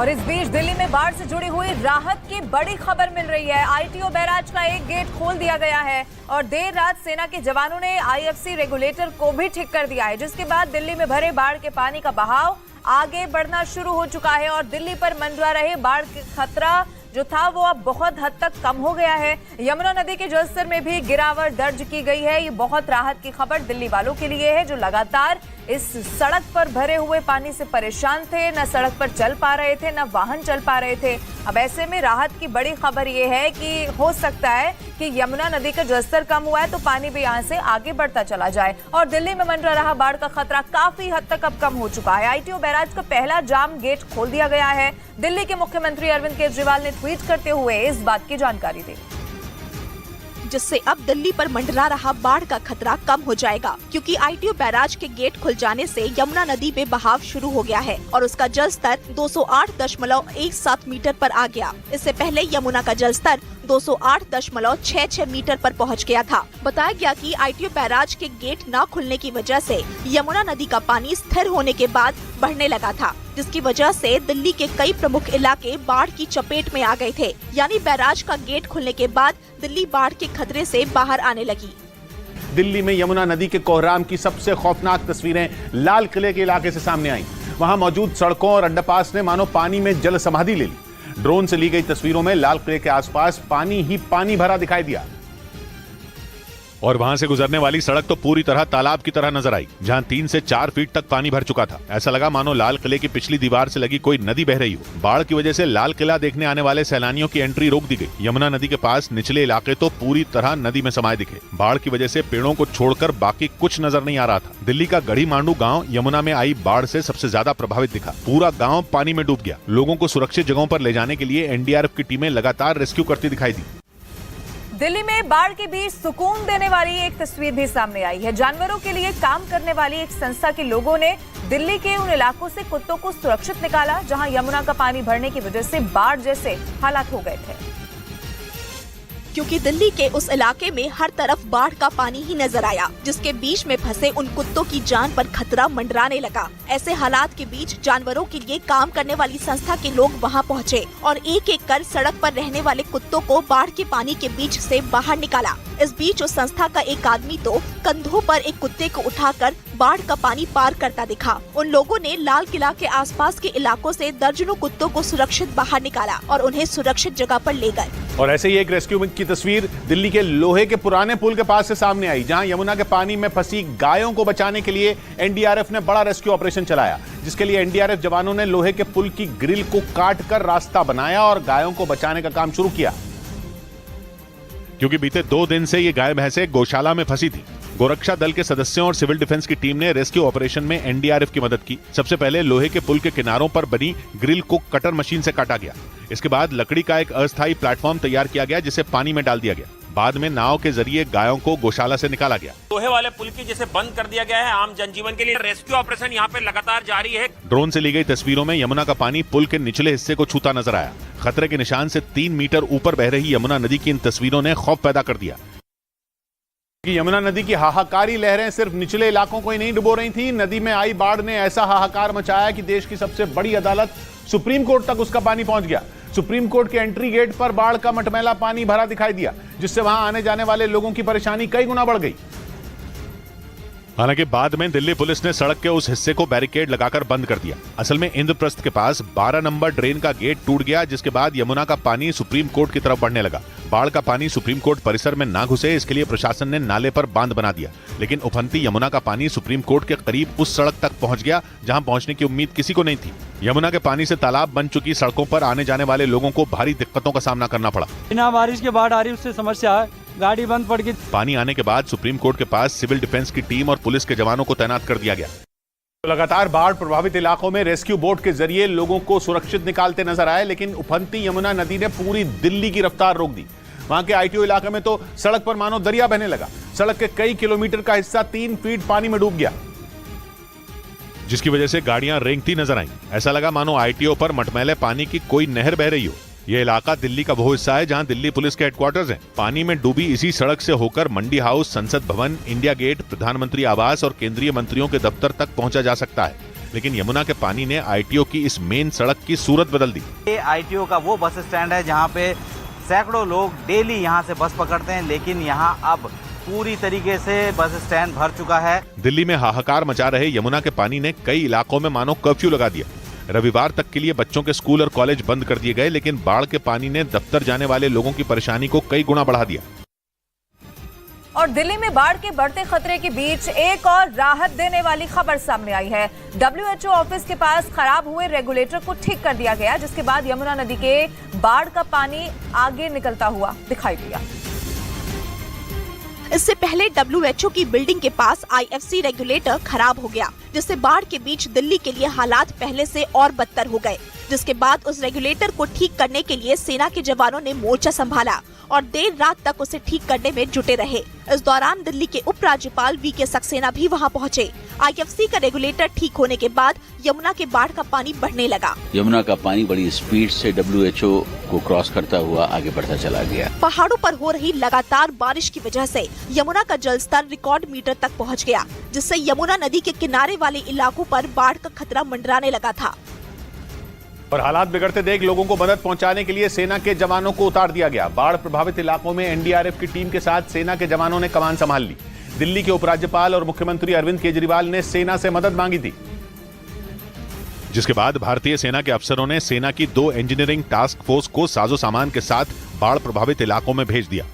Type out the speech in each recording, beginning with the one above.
और इस बीच दिल्ली में बाढ़ से जुड़ी हुई राहत की बड़ी खबर मिल रही है। आईटीओ बैराज का एक गेट खोल दिया गया है और देर रात सेना के जवानों ने आईएफसी रेगुलेटर को भी ठीक कर दिया है, जिसके बाद दिल्ली में भरे बाढ़ के पानी का बहाव आगे बढ़ना शुरू हो चुका है और दिल्ली पर मंडरा रहे बाढ़ का खतरा जो था वो अब बहुत हद तक कम हो गया है। यमुना नदी के जलस्तर में भी गिरावट दर्ज की गई है। ये बहुत राहत की खबर दिल्ली वालों के लिए है जो लगातार इस सड़क पर भरे हुए पानी से परेशान थे, न सड़क पर चल पा रहे थे, न वाहन चल पा रहे थे। अब ऐसे में राहत की बड़ी खबर ये है कि हो सकता है कि यमुना नदी का जलस्तर कम हुआ है तो पानी भी यहाँ से आगे बढ़ता चला जाए और दिल्ली में मंडरा रहा बाढ़ का खतरा काफी हद तक अब कम हो चुका है। आईटीओ बैराज का पहला जाम गेट खोल दिया गया है। दिल्ली के मुख्यमंत्री अरविंद केजरीवाल ने ट्वीट करते हुए इस बात की जानकारी दी, जिससे अब दिल्ली पर मंडरा रहा बाढ़ का खतरा कम हो जाएगा, क्योंकि आईटीओ बैराज के गेट खुल जाने से यमुना नदी में बहाव शुरू हो गया है और उसका जलस्तर 208.17 मीटर पर आ गया। इससे पहले यमुना का जलस्तर 208.66 मीटर पर पहुंच गया था। बताया गया कि आईटीओ बैराज के गेट न खुलने की वजह से यमुना नदी का पानी स्थिर होने के बाद बढ़ने लगा था, जिसकी वजह से दिल्ली के कई प्रमुख इलाके बाढ़ की चपेट में आ गए थे। यानी बैराज का गेट खुलने के बाद दिल्ली बाढ़ के खतरे से बाहर आने लगी। दिल्ली में यमुना नदी के कोहराम की सबसे खौफनाक तस्वीरें लाल किले के इलाके से सामने आईं। वहां मौजूद सड़कों और अंडरपास ने मानो पानी में जल समाधि ले ली। ड्रोन से ली गई तस्वीरों में लाल किले के आसपास पानी ही पानी भरा दिखाई दिया और वहां से गुजरने वाली सड़क तो पूरी तरह तालाब की तरह नजर आई, जहां 3 से 4 फीट तक पानी भर चुका था। ऐसा लगा मानो लाल किले की पिछली दीवार से लगी कोई नदी बह रही हो। बाढ़ की वजह से लाल किला देखने आने वाले सैलानियों की एंट्री रोक दी गई। यमुना नदी के पास निचले इलाके तो पूरी तरह नदी में समाये दिखे। बाढ़ की वजह से पेड़ों को छोड़कर बाकी कुछ नजर नहीं आ रहा था। दिल्ली का गढ़ी मांडू गाँव यमुना में आई बाढ़ से सबसे ज्यादा प्रभावित दिखा। पूरा गाँव पानी में डूब गया। लोगों को सुरक्षित जगहों पर ले जाने के लिए एनडीआरएफ की टीमें लगातार रेस्क्यू करती दिखाई दी। दिल्ली में बाढ़ के बीच सुकून देने वाली एक तस्वीर भी सामने आई है। जानवरों के लिए काम करने वाली एक संस्था के लोगों ने दिल्ली के उन इलाकों से कुत्तों को सुरक्षित निकाला जहां यमुना का पानी भरने की वजह से बाढ़ जैसे हालात हो गए थे, क्योंकि दिल्ली के उस इलाके में हर तरफ बाढ़ का पानी ही नजर आया, जिसके बीच में फंसे उन कुत्तों की जान पर खतरा मंडराने लगा। ऐसे हालात के बीच जानवरों के लिए काम करने वाली संस्था के लोग वहां पहुंचे और एक एक कर सड़क पर रहने वाले कुत्तों को बाढ़ के पानी के बीच से बाहर निकाला। इस बीच उस संस्था का एक आदमी तो कंधों पर एक कुत्ते को उठाकर बाढ़ का पानी पार करता दिखा। उन लोगों ने लाल किला के आसपास के इलाकों से दर्जनों कुत्तों को सुरक्षित बाहर निकाला और उन्हें सुरक्षित जगह पर ले गए। और ऐसे ही एक रेस्क्यू की तस्वीर दिल्ली के लोहे के पुराने पुल के पास से सामने आई, जहां यमुना के पानी में फंसी गायों को बचाने के लिए एनडीआरएफ ने बड़ा रेस्क्यू ऑपरेशन चलाया, जिसके लिए एनडीआरएफ जवानों ने लोहे के पुल की ग्रिल को काटकर रास्ता बनाया और गायों को बचाने का काम शुरू किया। क्योंकि बीते 2 दिन से ये गाय भैंसें गौशाला में फंसी थी। गोरक्षा दल के सदस्यों और सिविल डिफेंस की टीम ने रेस्क्यू ऑपरेशन में एनडीआरएफ की मदद की। सबसे पहले लोहे के पुल के किनारों पर बनी ग्रिल को कटर मशीन से काटा गया। इसके बाद लकड़ी का एक अस्थायी प्लेटफॉर्म तैयार किया गया, जिसे पानी में डाल दिया गया। बाद में नाव के जरिए गायों को गौशाला से निकाला गया। लोहे वाले पुल की जैसे बंद कर दिया गया है आम जनजीवन के लिए। रेस्क्यू ऑपरेशन यहाँ पे लगातार जारी है। ड्रोन से ली गई तस्वीरों में यमुना का पानी पुल के निचले हिस्से को छूता नजर आया। खतरे के निशान से 3 मीटर ऊपर बह रही यमुना नदी की इन तस्वीरों ने खौफ पैदा कर दिया। यमुना नदी की हाहाकारी लहरें सिर्फ निचले इलाकों को ही नहीं डुबो रही थी। नदी में आई बाढ़ ने ऐसा हाहाकार मचाया कि देश की सबसे बड़ी अदालत सुप्रीम कोर्ट तक उसका पानी पहुंच गया। सुप्रीम कोर्ट के एंट्री गेट पर बाढ़ का मटमैला पानी भरा दिखाई दिया, जिससे वहां आने जाने वाले लोगों की परेशानी कई गुना बढ़ गई। हालांकि बाद में दिल्ली पुलिस ने सड़क के उस हिस्से को बैरिकेड लगाकर बंद कर दिया। असल में इंद्रप्रस्थ के पास 12 नंबर ड्रेन का गेट टूट गया, जिसके बाद यमुना का पानी सुप्रीम कोर्ट की तरफ बढ़ने लगा। बाढ़ का पानी सुप्रीम कोर्ट परिसर में ना घुसे, इसके लिए प्रशासन ने नाले पर बांध बना दिया। लेकिन उफनती यमुना का पानी सुप्रीम कोर्ट के करीब उस सड़क तक पहुंच गया जहां पहुंचने की उम्मीद किसी को नहीं थी। यमुना के पानी से तालाब बन चुकी सड़कों पर आने जाने वाले लोगों को भारी दिक्कतों का सामना करना पड़ा। बिना बारिश के बाढ़ आ रही, उससे समस्या है, गाड़ी बंद पड़ गई। पानी आने के बाद सुप्रीम कोर्ट के पास सिविल डिफेंस की टीम और पुलिस के जवानों को तैनात कर दिया गया। लगातार बाढ़ प्रभावित इलाकों में रेस्क्यू बोट के जरिए लोगों को सुरक्षित निकालते नजर आए, लेकिन उफनती यमुना नदी ने पूरी दिल्ली की रफ्तार रोक दी। वहां के आईटीओ इलाके में तो सड़क पर मानो दरिया बहने लगा। सड़क के कई किलोमीटर का हिस्सा 3 फीट पानी में डूब गया, जिसकी वजह से गाड़ियां रेंगती नजर आईं। ऐसा लगा मानो आईटीओ पर मटमैले पानी की कोई नहर बह रही हो। ये इलाका दिल्ली का वो हिस्सा है जहां दिल्ली पुलिस के हेडक्वार्टर्स हैं। पानी में डूबी इसी सड़क से होकर मंडी हाउस, संसद भवन, इंडिया गेट, प्रधानमंत्री आवास और केंद्रीय मंत्रियों के दफ्तर तक पहुंचा जा सकता है। लेकिन यमुना के पानी ने आईटीओ की इस मेन सड़क की सूरत बदल दी। ये आईटीओ का वो बस स्टैंड है जहाँ पे सैकड़ों लोग डेली यहाँ से बस पकड़ते हैं, लेकिन यहाँ अब पूरी तरीके से बस स्टैंड भर चुका है। दिल्ली में हाहाकार मचा रहे यमुना के पानी ने कई इलाकों में मानो कर्फ्यू लगा दिया। रविवार तक के लिए बच्चों के स्कूल और कॉलेज बंद कर दिए गए, लेकिन बाढ़ के पानी ने दफ्तर जाने वाले लोगों की परेशानी को कई गुना बढ़ा दिया। और दिल्ली में बाढ़ के बढ़ते खतरे के बीच एक और राहत देने वाली खबर सामने आई है। WHO ऑफिस के पास खराब हुए रेगुलेटर को ठीक कर दिया गया, जिसके बाद यमुना नदी के बाढ़ का पानी आगे निकलता हुआ दिखाई दिया। इससे पहले WHO की बिल्डिंग के पास IFC रेगुलेटर खराब हो गया, जिससे बाढ़ के बीच दिल्ली के लिए हालात पहले से और बदतर हो गए। जिसके बाद उस रेगुलेटर को ठीक करने के लिए सेना के जवानों ने मोर्चा संभाला और देर रात तक उसे ठीक करने में जुटे रहे। इस दौरान दिल्ली के उपराज्यपाल VK सक्सेना भी वहां पहुंचे। IFC का रेगुलेटर ठीक होने के बाद यमुना के बाढ़ का पानी बढ़ने लगा। यमुना का पानी बड़ी स्पीड से WHO को क्रॉस करता हुआ आगे बढ़ता चला गया। पहाड़ों पर हो रही लगातार बारिश की वजह से यमुना का जलस्तर रिकॉर्ड मीटर तक पहुंच गया, जिससे यमुना नदी के किनारे वाले इलाकों पर बाढ़ का खतरा मंडराने लगा था। और हालात बिगड़ते देख लोगों को मदद पहुंचाने के लिए सेना के जवानों को उतार दिया गया। बाढ़ प्रभावित इलाकों में NDRF की टीम के साथ सेना के जवानों ने कमान संभाल ली। दिल्ली के उपराज्यपाल और मुख्यमंत्री अरविंद केजरीवाल ने सेना से मदद मांगी थी, जिसके बाद भारतीय सेना के अफसरों ने सेना की 2 इंजीनियरिंग टास्क फोर्स को साजो सामान के साथ बाढ़ प्रभावित इलाकों में भेज दिया।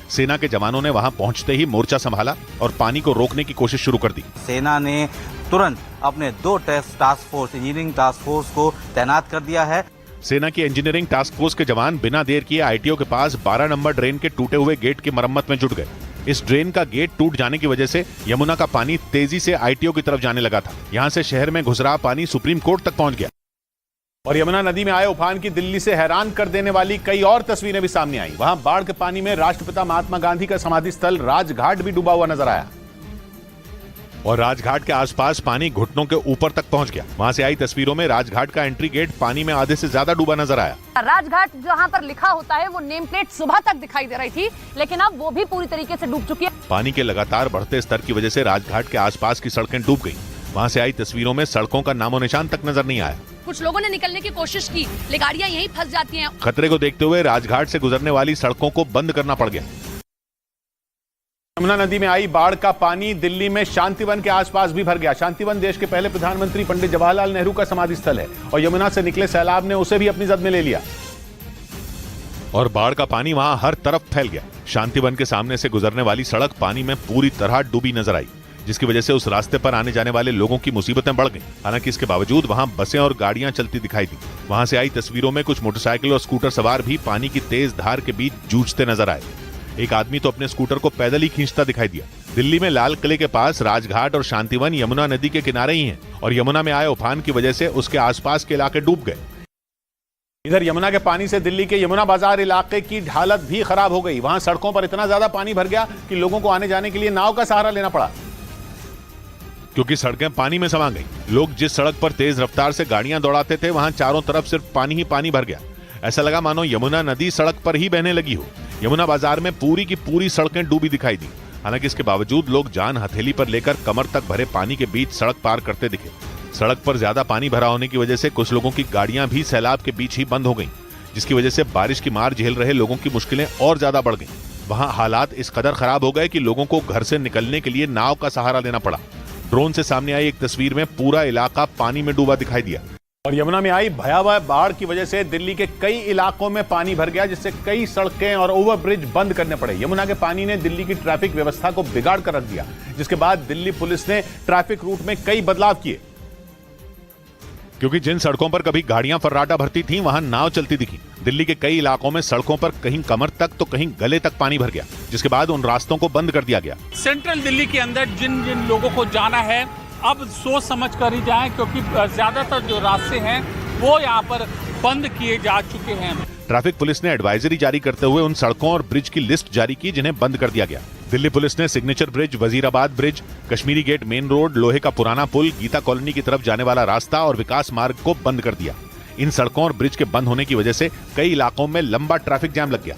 सेना के जवानों ने वहां पहुंचते ही मोर्चा संभाला और पानी को रोकने की कोशिश शुरू कर दी। सेना ने तुरंत अपने 2 task force engineering task force को तैनात कर दिया है। सेना की इंजीनियरिंग टास्क फोर्स के जवान बिना देर किए आईटीओ के पास 12 नंबर ड्रेन के टूटे हुए गेट की मरम्मत में जुट गए। इस ड्रेन का गेट टूट जाने की वजह से यमुना का पानी तेजी से आईटीओ की तरफ जाने लगा था। यहां से शहर में घुस रहा पानी सुप्रीम कोर्ट तक पहुंच गया। और यमुना नदी में आए उफान की दिल्ली से हैरान कर देने वाली कई और तस्वीरें भी सामने आई। वहां बाढ़ के पानी में राष्ट्रपिता महात्मा गांधी का समाधि स्थल राजघाट भी डूबा हुआ नजर आया और राजघाट के आसपास पानी घुटनों के ऊपर तक पहुंच गया। वहां से आई तस्वीरों में राजघाट का एंट्री गेट पानी में आधे से ज्यादा डूबा नजर आया। राजघाट जहां पर लिखा होता है वो नेम प्लेट सुबह तक दिखाई दे रही थी, लेकिन अब वो भी पूरी तरीके से डूब चुकी है। पानी के लगातार बढ़ते स्तर की वजह से राजघाट के आसपास की सड़कें डूब गईं। वहां से आई तस्वीरों में सड़कों का नामो निशान तक नजर नहीं आया। कुछ लोगों ने निकलने की कोशिश की, लेकिन गाड़ियां यहीं फंस जाती हैं। खतरे को देखते हुए राजघाट से गुजरने वाली सड़कों को बंद करना पड़ गया। यमुना नदी में आई बाढ़ का पानी दिल्ली में शांतिवन के आसपास भी भर गया। शांतिवन देश के पहले प्रधानमंत्री पंडित जवाहरलाल नेहरू का समाधि स्थल है और यमुना से निकले सैलाब ने उसे भी अपनी जद में ले लिया और बाढ़ का पानी वहां हर तरफ फैल गया। शांतिवन के सामने से गुजरने वाली सड़क पानी में पूरी तरह डूबी नजर आई, जिसकी वजह से उस रास्ते पर आने जाने वाले लोगों की मुसीबतें बढ़ गईं। हालांकि इसके बावजूद वहां बसें और गाड़ियां चलती दिखाई दी। वहां से आई तस्वीरों में कुछ मोटरसाइकिल और स्कूटर सवार भी पानी की तेज धार के बीच जूझते नजर आए। एक आदमी तो अपने स्कूटर को पैदल ही खींचता दिखाई दिया। दिल्ली में लाल किले के पास राजघाट और शांतिवन यमुना नदी के किनारे ही हैं और यमुना में आए उफान की वजह से उसके आसपास के इलाके डूब गए। इधर यमुना के पानी से दिल्ली के यमुना बाजार इलाके की हालत भी खराब हो गई। वहां सड़कों पर इतना ज्यादा पानी भर गया कि लोगों को आने जाने के लिए नाव का सहारा लेना पड़ा, क्योंकि सड़कें पानी में समा गई। लोग जिस सड़क पर तेज रफ्तार से गाड़ियां दौड़ाते थे वहां चारों तरफ सिर्फ पानी ही पानी भर गया। ऐसा लगा मानो यमुना नदी सड़क पर ही बहने लगी हो। यमुना बाजार में पूरी की पूरी सड़कें डूबी दिखाई दी। हालांकि इसके बावजूद लोग जान हथेली पर लेकर कमर तक भरे पानी के बीच सड़क पार करते दिखे। सड़क पर ज्यादा पानी भरा होने की वजह से कुछ लोगों की गाड़ियां भी सैलाब के बीच ही बंद हो गईं, जिसकी वजह से बारिश की मार झेल रहे लोगों की मुश्किलें और ज्यादा बढ़ गईं। वहां हालात इस कदर खराब हो गए कि लोगों को घर से निकलने के लिए नाव का सहारा लेना पड़ा। ड्रोन से सामने आई एक तस्वीर में पूरा इलाका पानी में डूबा दिखाई दिया। और यमुना में आई भयावह बाढ़ की वजह से दिल्ली के कई इलाकों में पानी भर गया, जिससे कई सड़कें और ओवरब्रिज बंद करने पड़े। यमुना के पानी ने दिल्ली की ट्रैफिक व्यवस्था को बिगाड़ कर रख दिया, जिसके बाद दिल्ली पुलिस ने ट्रैफिक रूट में कई बदलाव किए। क्योंकि जिन सड़कों पर कभी गाड़ियां फर्राटा भरती थीं, वहां नाव चलती दिखी। दिल्ली के कई इलाकों में सड़कों पर कहीं कमर तक तो कहीं गले तक पानी भर गया, जिसके बाद उन रास्तों को बंद कर दिया गया। सेंट्रल दिल्ली के अंदर जिन जिन लोगों को जाना है अब सोच समझ कर ही जाएं, क्योंकि ज्यादातर जो रास्ते हैं वो यहाँ पर बंद किए जा चुके हैं। ट्रैफिक पुलिस ने एडवाइजरी जारी करते हुए उन सड़कों और ब्रिज की लिस्ट जारी की जिन्हें बंद कर दिया गया। दिल्ली पुलिस ने signature bridge, Wazirabad bridge, Kashmiri gate main road, लोहे का पुराना पुल, गीता कॉलोनी की तरफ जाने वाला रास्ता और विकास मार्ग को बंद कर दिया। इन सड़कों और ब्रिज के बंद होने की वजह से कई इलाकों में लंबा ट्रैफिक जाम लग गया।